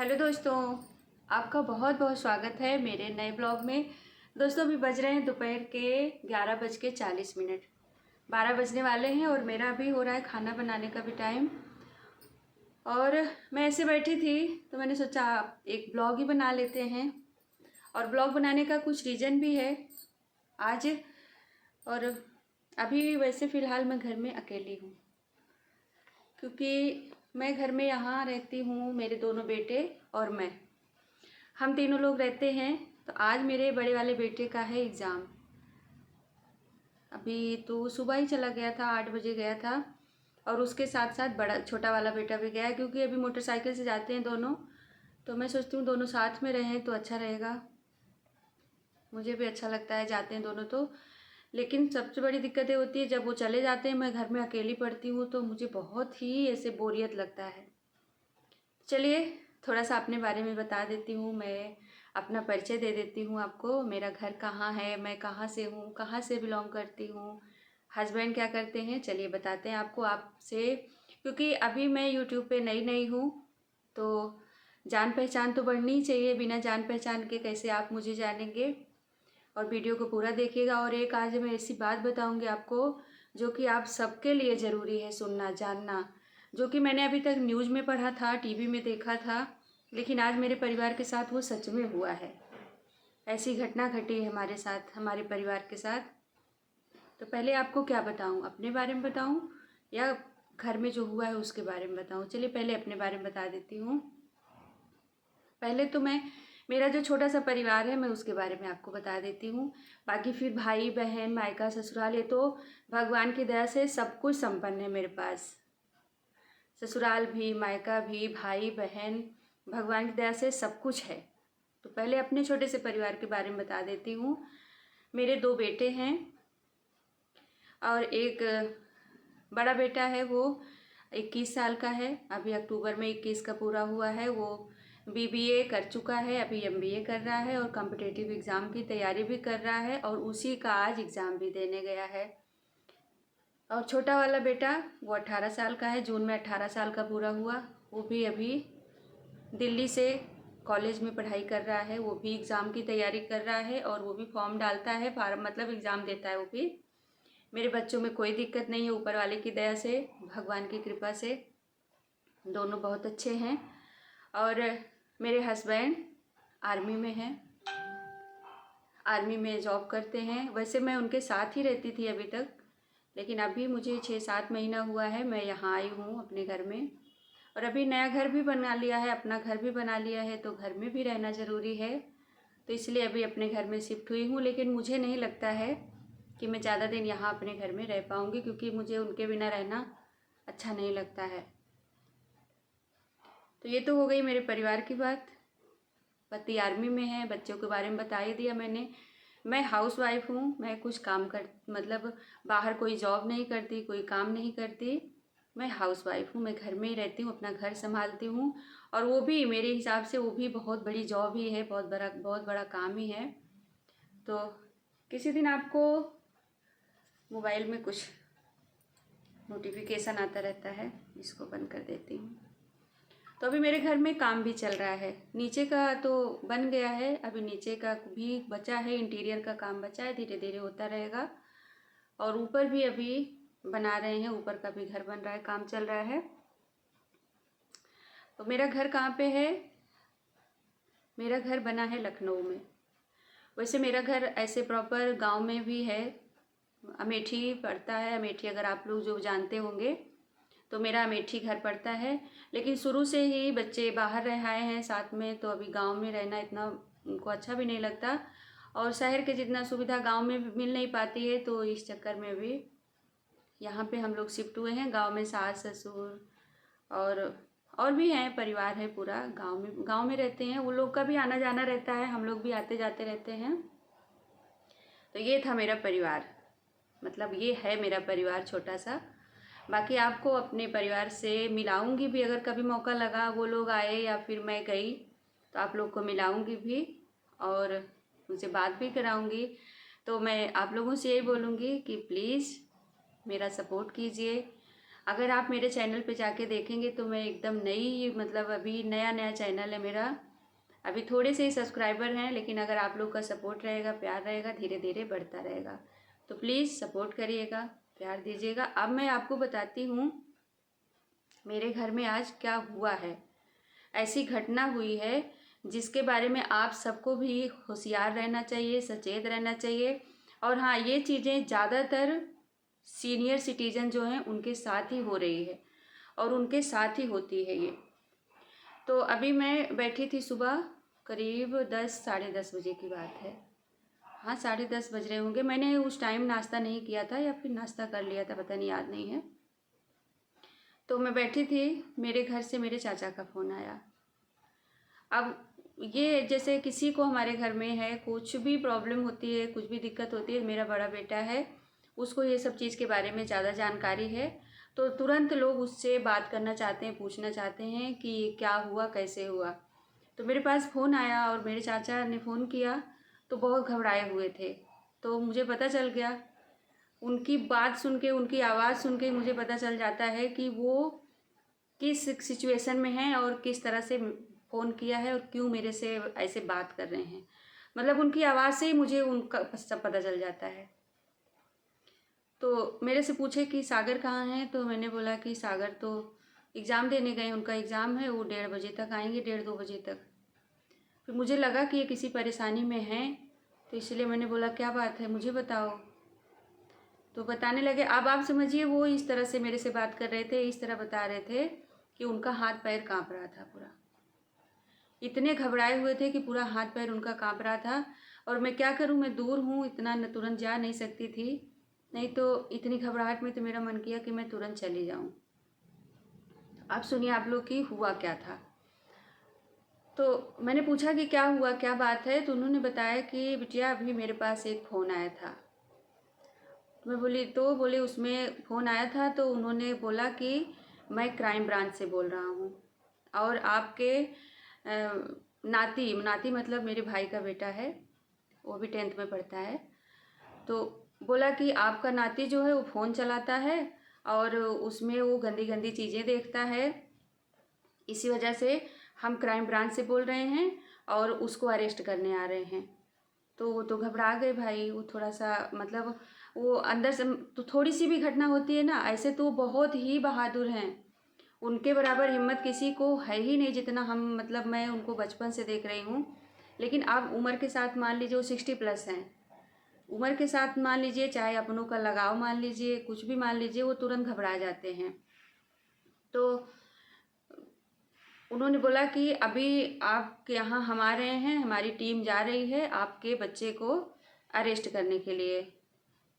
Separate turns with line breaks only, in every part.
Hello दोस्तों, आपका बहुत बहुत स्वागत है मेरे नए ब्लॉग में। दोस्तों अभी बज रहे हैं दोपहर के 11:40। 12 बजने वाले हैं और मेरा अभी हो रहा है खाना बनाने का भी टाइम। और मैं ऐसे बैठी थी तो मैंने सोचा एक ब्लॉग ही बना लेते हैं। और ब्लॉग बनाने का कुछ रीज़न भी है आज। और अभी वैसे फ़िलहाल मैं घर में अकेली हूँ, क्योंकि मैं घर में यहाँ रहती हूँ, मेरे दोनों बेटे और मैं, हम तीनों लोग रहते हैं। तो आज मेरे बड़े वाले बेटे का है एग्ज़ाम। अभी तो सुबह ही चला गया था, 8 बजे गया था। और उसके साथ साथ छोटा वाला बेटा भी गया है, क्योंकि अभी मोटरसाइकिल से जाते हैं दोनों। तो मैं सोचती हूँ दोनों साथ में रहें तो अच्छा रहेगा, मुझे भी अच्छा लगता है जाते हैं दोनों तो। लेकिन सबसे बड़ी दिक्कत ये होती है जब वो चले जाते हैं, मैं घर में अकेली पड़ती हूँ तो मुझे बहुत ही ऐसे बोरियत लगता है। चलिए थोड़ा सा अपने बारे में बता देती हूँ, मैं अपना परिचय दे देती हूँ आपको। मेरा घर कहाँ है, मैं कहाँ से हूँ, कहाँ से बिलोंग करती हूँ, हस्बैंड क्या करते हैं, चलिए बताते हैं आपको आपसे। क्योंकि अभी मैं यूट्यूब पे नई नई हूँ तो जान पहचान तो बढ़नी ही चाहिए, बिना जान पहचान के कैसे आप मुझे जानेंगे। और वीडियो को पूरा देखिएगा। और एक आज मैं ऐसी बात बताऊंगी आपको जो कि आप सबके लिए ज़रूरी है सुनना जानना, जो कि मैंने अभी तक न्यूज़ में पढ़ा था, टीवी में देखा था, लेकिन आज मेरे परिवार के साथ वो सच में हुआ है। ऐसी घटना घटी है हमारे साथ, हमारे परिवार के साथ। तो पहले आपको क्या बताऊं, अपने बारे में बताऊं या घर में जो हुआ है उसके बारे में बताऊं? चलिए पहले अपने बारे में बता देती हूँ। पहले तो मैं मेरा जो छोटा सा परिवार है मैं उसके बारे में आपको बता देती हूँ। बाकी फिर भाई बहन मायका ससुराल, ये तो भगवान की दया से सब कुछ संपन्न है मेरे पास। ससुराल भी, मायका भी, भाई बहन, भगवान की दया से सब कुछ है। तो पहले अपने छोटे से परिवार के बारे में बता देती हूँ। मेरे 2 बेटे हैं और एक बड़ा बेटा है, वो 21 साल का है, अभी अक्टूबर में 21 का पूरा हुआ है। वो बीबीए कर चुका है, अभी एमबीए कर रहा है और कॉम्पिटिटिव एग्ज़ाम की तैयारी भी कर रहा है और उसी का आज एग्ज़ाम भी देने गया है। और छोटा वाला बेटा वो 18 साल का है, जून में 18 साल का पूरा हुआ। वो भी अभी दिल्ली से कॉलेज में पढ़ाई कर रहा है, वो भी एग्ज़ाम की तैयारी कर रहा है और वो भी फॉर्म डालता है, फार्म मतलब एग्ज़ाम देता है वो भी। मेरे बच्चों में कोई दिक्कत नहीं है, ऊपर वाले की दया से, भगवान की कृपा से दोनों बहुत अच्छे हैं। और मेरे हस्बैंड आर्मी में हैं, आर्मी में जॉब करते हैं। वैसे मैं उनके साथ ही रहती थी अभी तक, लेकिन अभी मुझे 6-7 महीना हुआ है मैं यहाँ आई हूँ अपने घर में। और अभी नया घर भी बना लिया है, अपना घर भी बना लिया है, तो घर में भी रहना ज़रूरी है। तो इसलिए अभी अपने घर में शिफ्ट हुई हूँ। लेकिन मुझे नहीं लगता है कि मैं ज़्यादा दिन यहाँ अपने घर में रह पाऊँगी, क्योंकि मुझे उनके बिना रहना अच्छा नहीं लगता है। तो ये तो हो गई मेरे परिवार की बात। पति आर्मी में है, बच्चों के बारे में बता ही दिया मैंने। मैं हाउस वाइफ हूँ, मैं कुछ काम कर मतलब बाहर कोई जॉब नहीं करती, कोई काम नहीं करती। मैं हाउस वाइफ हूँ, मैं घर में ही रहती हूँ, अपना घर संभालती हूँ। और वो भी मेरे हिसाब से वो भी बहुत बड़ी जॉब ही है, बहुत बड़ा काम ही है। तो किसी दिन आपको मोबाइल में कुछ नोटिफिकेशन आता रहता है, इसको बंद कर देती हूँ। तो अभी मेरे घर में काम भी चल रहा है, नीचे का तो बन गया है, अभी नीचे का भी बचा है, इंटीरियर का काम बचा है, धीरे धीरे होता रहेगा। और ऊपर भी अभी बना रहे हैं, ऊपर का भी घर बन रहा है, काम चल रहा है। तो मेरा घर कहाँ पे है? मेरा घर बना है लखनऊ में। वैसे मेरा घर ऐसे प्रॉपर गांव में भी है, अमेठी पड़ता है। अमेठी अगर आप लोग जो जानते होंगे तो मेरा अमेठी घर पड़ता है। लेकिन शुरू से ही बच्चे बाहर रह आए हैं साथ में, तो अभी गांव में रहना इतना उनको अच्छा भी नहीं लगता। और शहर के जितना सुविधा गांव में मिल नहीं पाती है, तो इस चक्कर में भी यहाँ पे हम लोग शिफ्ट हुए हैं। गांव में सास ससुर और भी हैं, परिवार है पूरा, गांव में रहते हैं। वो लोग का भी आना जाना रहता है, हम लोग भी आते जाते रहते हैं। तो ये था मेरा परिवार, मतलब ये है मेरा परिवार छोटा सा। बाकी आपको अपने परिवार से मिलाऊंगी भी, अगर कभी मौका लगा, वो लोग आए या फिर मैं गई तो आप लोग को मिलाऊंगी भी और उनसे बात भी कराऊंगी। तो मैं आप लोगों से यही बोलूँगी कि प्लीज़ मेरा सपोर्ट कीजिए अगर आप मेरे चैनल पे जाके देखेंगे तो मैं एकदम नई, मतलब अभी नया नया चैनल है मेरा, अभी थोड़े से ही सब्सक्राइबर हैं, लेकिन अगर आप लोग का सपोर्ट रहेगा, प्यार रहेगा, धीरे धीरे बढ़ता रहेगा। तो प्लीज़ सपोर्ट करिएगा, प्यार दीजिएगा। अब मैं आपको बताती हूँ मेरे घर में आज क्या हुआ है। ऐसी घटना हुई है जिसके बारे में आप सबको भी होशियार रहना चाहिए, सचेत रहना चाहिए। और हाँ, ये चीज़ें ज़्यादातर सीनियर सिटीजन जो हैं उनके साथ ही हो रही है और उनके साथ ही होती है ये। तो अभी मैं बैठी थी सुबह, करीब 10 साढ़े 10 बजे की बात है। हाँ, साढ़े 10 बज रहे होंगे। मैंने उस टाइम नाश्ता नहीं किया था या फिर नाश्ता कर लिया था, पता नहीं, याद नहीं है। तो मैं बैठी थी, मेरे घर से मेरे चाचा का फ़ोन आया। अब ये जैसे किसी को हमारे घर में है, कुछ भी प्रॉब्लम होती है, कुछ भी दिक्कत होती है, मेरा बड़ा बेटा है, उसको ये सब चीज़ के बारे में ज़्यादा जानकारी है, तो तुरंत लोग उससे बात करना चाहते हैं, पूछना चाहते हैं कि क्या हुआ, कैसे हुआ। तो मेरे पास फ़ोन आया और मेरे चाचा ने फ़ोन किया तो बहुत घबराए हुए थे। तो मुझे पता चल गया, उनकी बात सुन के, उनकी आवाज़ सुन के मुझे पता चल जाता है कि वो किस सिचुएशन में हैं और किस तरह से फ़ोन किया है और क्यों मेरे से ऐसे बात कर रहे हैं। मतलब उनकी आवाज़ से ही मुझे उनका सब पता चल जाता है। तो मेरे से पूछे कि सागर कहाँ हैं, तो मैंने बोला कि सागर तो एग्ज़ाम देने गए, उनका एग्ज़ाम है, वो 1:30 बजे तक आएंगे, 1:30-2 बजे तक। फिर मुझे लगा कि ये किसी परेशानी में हैं, तो इसलिए मैंने बोला क्या बात है, मुझे बताओ। तो बताने लगे। अब आप समझिए, वो इस तरह से मेरे से बात कर रहे थे, इस तरह बता रहे थे कि उनका हाथ पैर काँप रहा था पूरा। इतने घबराए हुए थे कि पूरा हाथ पैर उनका काँप रहा था। और मैं क्या करूं, मैं दूर हूं, इतना न तुरंत जा नहीं सकती थी, नहीं तो इतनी घबराहट में तो मेरा मन किया कि मैं तुरंत चली जाऊं। अब सुनिए आप लोग कि हुआ क्या था। तो मैंने पूछा कि क्या हुआ, क्या बात है, तो उन्होंने बताया कि बिटिया अभी मेरे पास एक फ़ोन आया था। मैं बोली, तो बोले उसमें फ़ोन आया था तो उन्होंने बोला कि मैं क्राइम ब्रांच से बोल रहा हूँ और आपके नाती नाती मतलब मेरे भाई का बेटा है, वो भी 10th में पढ़ता है। तो बोला कि आपका नाती जो है वो फ़ोन चलाता है और उसमें वो गंदी गंदी चीज़ें देखता है, इसी वजह से हम क्राइम ब्रांच से बोल रहे हैं और उसको अरेस्ट करने आ रहे हैं। तो वो तो घबरा गए भाई, वो थोड़ा सा, मतलब वो अंदर से, तो थोड़ी सी भी घटना होती है ना, ऐसे तो बहुत ही बहादुर हैं, उनके बराबर हिम्मत किसी को है ही नहीं जितना हम, मतलब मैं उनको बचपन से देख रही हूँ। लेकिन अब उम्र के साथ मान लीजिए वो 60+ हैं, उम्र के साथ मान लीजिए, चाहे अपनों का लगाव मान लीजिए, कुछ भी मान लीजिए, वो तुरंत घबरा जाते हैं। तो उन्होंने बोला कि अभी आपके यहाँ हम आ रहे हैं, हमारी टीम जा रही है आपके बच्चे को अरेस्ट करने के लिए।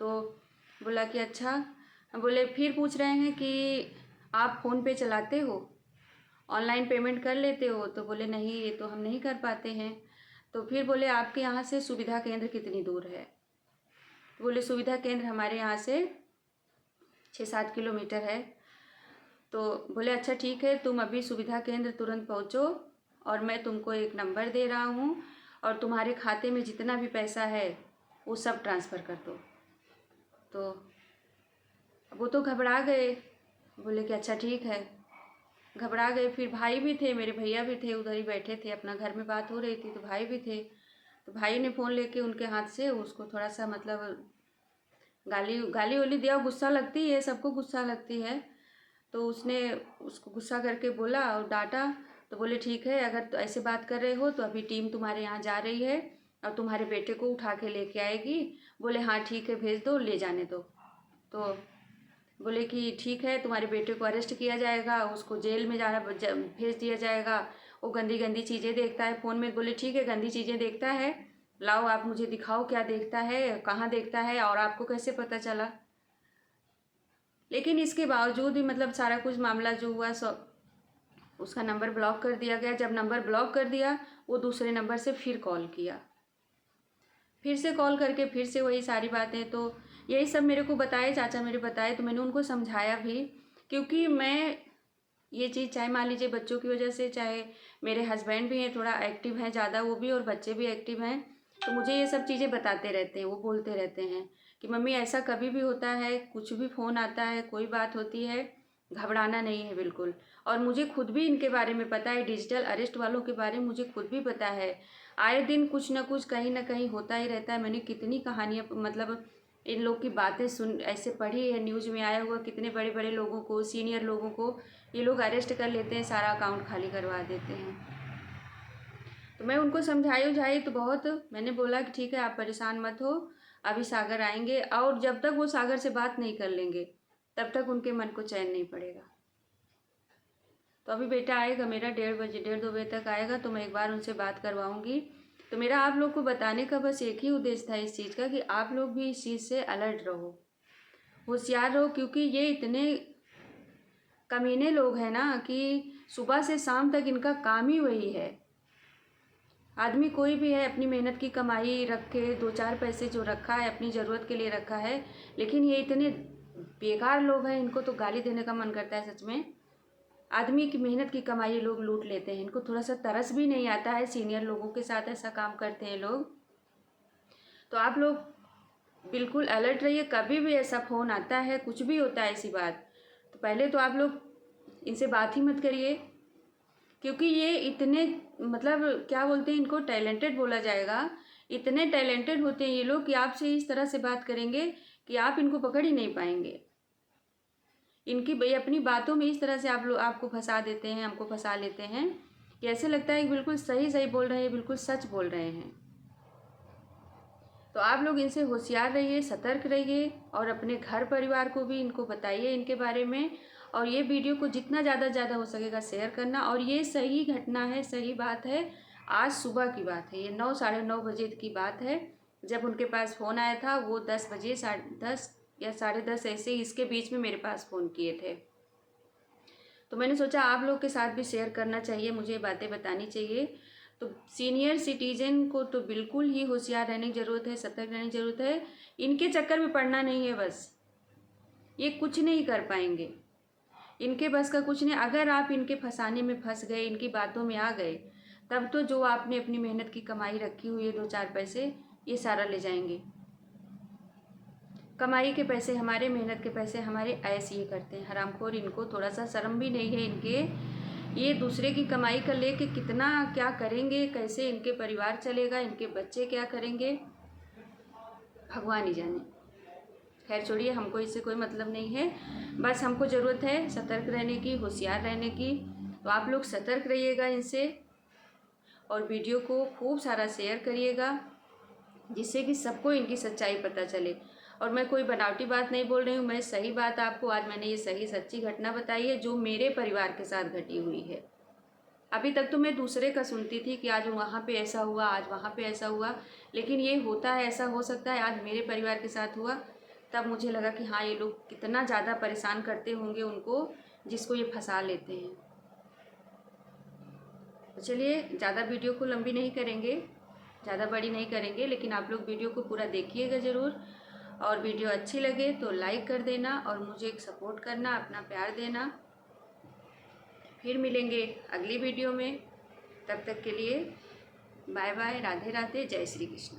तो बोला कि अच्छा। बोले, फिर पूछ रहे हैं कि आप फ़ोन पे चलाते हो, ऑनलाइन पेमेंट कर लेते हो, तो बोले नहीं, ये तो हम नहीं कर पाते हैं। तो फिर बोले आपके यहाँ से सुविधा केंद्र कितनी दूर है, तो बोले सुविधा केंद्र हमारे यहाँ से 6-7 किलोमीटर है। तो बोले अच्छा ठीक है, तुम अभी सुविधा केंद्र तुरंत पहुँचो और मैं तुमको एक नंबर दे रहा हूँ और तुम्हारे खाते में जितना भी पैसा है वो सब ट्रांसफ़र कर दो। तो वो तो घबरा गए, बोले कि अच्छा ठीक है, घबरा गए। फिर भाई भी थे, मेरे भैया भी थे, उधर ही बैठे थे, अपना घर में बात हो रही थी तो भाई भी थे। तो भाई ने फ़ोन लेके उनके हाथ से उसको थोड़ा सा, मतलब गाली गाली वाली दिया। गुस्सा लगती है, सबको गुस्सा लगती है। तो उसने उसको गुस्सा करके बोला और डांटा। तो बोले ठीक है, अगर तो ऐसे बात कर रहे हो तो अभी टीम तुम्हारे यहाँ जा रही है और तुम्हारे बेटे को उठा के लेके आएगी। बोले हाँ ठीक है, भेज दो, ले जाने दो। तो बोले कि ठीक है, तुम्हारे बेटे को अरेस्ट किया जाएगा, उसको जेल में जाना भेज दिया जाएगा, वो गंदी गंदी चीज़ें देखता है फ़ोन में। बोले ठीक है, गंदी चीज़ें देखता है, लाओ आप मुझे दिखाओ क्या देखता है, कहाँ देखता है और आपको कैसे पता चला। लेकिन इसके बावजूद भी, मतलब सारा कुछ मामला जो हुआ सब, उसका नंबर ब्लॉक कर दिया गया। जब नंबर ब्लॉक कर दिया, वो दूसरे नंबर से फिर कॉल किया, फिर से कॉल करके फिर से वही सारी बातें। तो यही सब मेरे को बताए, चाचा मेरे बताए, तो मैंने उनको समझाया भी, क्योंकि मैं ये चीज़, चाहे मान लीजिए बच्चों की वजह से, चाहे मेरे हस्बैंड भी हैं थोड़ा एक्टिव हैं ज़्यादा वो भी, और बच्चे भी एक्टिव हैं, तो मुझे ये सब चीज़ें बताते रहते हैं, वो बोलते रहते हैं कि मम्मी ऐसा कभी भी होता है, कुछ भी फ़ोन आता है, कोई बात होती है घबराना नहीं है बिल्कुल। और मुझे खुद भी इनके बारे में पता है, डिजिटल अरेस्ट वालों के बारे में मुझे खुद भी पता है। आए दिन कुछ ना कुछ कहीं ना कहीं होता ही रहता है। मैंने कितनी कहानियाँ मतलब इन लोग की बातें सुन ऐसे पढ़ी है, न्यूज़ में आया हुआ, कितने बड़े बड़े लोगों को, सीनियर लोगों को ये लोग अरेस्ट कर लेते हैं, सारा अकाउंट खाली करवा देते हैं। तो मैं उनको समझाई तो बहुत, मैंने बोला कि ठीक है आप परेशान मत हो, अभी सागर आएंगे, और जब तक वो सागर से बात नहीं कर लेंगे तब तक उनके मन को चैन नहीं पड़ेगा। तो अभी बेटा आएगा मेरा 1:30 बजे, 1:30-2 बजे तक आएगा, तो मैं एक बार उनसे बात करवाऊंगी। तो मेरा आप लोग को बताने का बस एक ही उद्देश्य था इस चीज़ का कि आप लोग भी इस चीज़ से अलर्ट रहो, होशियार रहो, क्योंकि ये इतने कमीने लोग हैं ना कि सुबह से शाम तक इनका काम ही वही है। आदमी कोई भी है अपनी मेहनत की कमाई रख के 2-4 पैसे जो रखा है अपनी ज़रूरत के लिए रखा है, लेकिन ये इतने बेकार लोग हैं, इनको तो गाली देने का मन करता है सच में। आदमी की मेहनत की कमाई लोग लूट लेते हैं, इनको थोड़ा सा तरस भी नहीं आता है। सीनियर लोगों के साथ ऐसा काम करते हैं लोग। तो आप लोग बिल्कुल अलर्ट रहिए, कभी भी ऐसा फ़ोन आता है, कुछ भी होता है ऐसी बात, तो पहले तो आप लोग इनसे बात ही मत करिए, क्योंकि ये इतने मतलब क्या बोलते हैं, इनको टैलेंटेड बोला जाएगा। इतने टैलेंटेड होते हैं ये लोग कि आपसे इस तरह से बात करेंगे कि आप इनको पकड़ ही नहीं पाएंगे। इनकी भाई अपनी बातों में इस तरह से आप लोग आपको फंसा देते हैं, हमको फंसा लेते हैं कि ऐसे लगता है कि बिल्कुल सही सही बोल रहे हैं, बिल्कुल सच बोल रहे हैं। तो आप लोग इनसे होशियार रहिए, सतर्क रहिए, और अपने घर परिवार को भी इनको बताइए इनके बारे में। और ये वीडियो को जितना ज़्यादा हो सकेगा शेयर करना। और ये सही घटना है, सही बात है, आज सुबह की बात है, ये 9 साढ़े 9 बजे की बात है जब उनके पास फ़ोन आया था। वो 10 बजे 10 या 10:30 ऐसे इसके बीच में मेरे पास फ़ोन किए थे। तो मैंने सोचा आप लोग के साथ भी शेयर करना चाहिए, मुझे बातें बतानी चाहिए। तो सीनियर सिटीजन को तो बिल्कुल ही होशियार रहने की ज़रूरत है, सतर्क रहने की ज़रूरत है। इनके चक्कर में पड़ना नहीं है बस, ये कुछ नहीं कर पाएंगे, इनके बस का कुछ नहीं। अगर आप इनके फंसाने में फंस गए, इनकी बातों में आ गए, तब तो जो आपने अपनी मेहनत की कमाई रखी हुई है 2-4 पैसे, ये सारा ले जाएंगे। कमाई के पैसे हमारे, मेहनत के पैसे हमारे, ऐसे ये करते हैं हरामखोर। इनको थोड़ा सा शर्म भी नहीं है इनके। ये दूसरे की कमाई कर ले के कितना क्या करेंगे, कैसे इनके परिवार चलेगा, इनके बच्चे क्या करेंगे, भगवान ही जाने। खैर छोड़िए, हमको इससे कोई मतलब नहीं है, बस हमको ज़रूरत है सतर्क रहने की, होशियार रहने की। तो आप लोग सतर्क रहिएगा इनसे, और वीडियो को खूब सारा शेयर करिएगा, जिससे कि सबको इनकी सच्चाई पता चले। और मैं कोई बनावटी बात नहीं बोल रही हूँ, मैं सही बात आपको आज मैंने ये सही सच्ची घटना बताई है जो मेरे परिवार के साथ घटी हुई है। अभी तक तो मैं दूसरे का सुनती थी कि आज वहाँ पे ऐसा हुआ, आज वहाँ पे ऐसा हुआ, लेकिन ये होता है, ऐसा हो सकता है आज मेरे परिवार के साथ हुआ। तब मुझे लगा कि हाँ, ये लोग कितना ज़्यादा परेशान करते होंगे उनको जिसको ये फंसा लेते हैं। तो चलिए, ज़्यादा वीडियो को लंबी नहीं करेंगे, ज़्यादा बड़ी नहीं करेंगे, लेकिन आप लोग वीडियो को पूरा देखिएगा ज़रूर। और वीडियो अच्छी लगे तो लाइक कर देना, और मुझे एक सपोर्ट करना, अपना प्यार देना। फिर मिलेंगे अगली वीडियो में, तब तक के लिए बाय बाय, राधे राधे, जय श्री कृष्ण।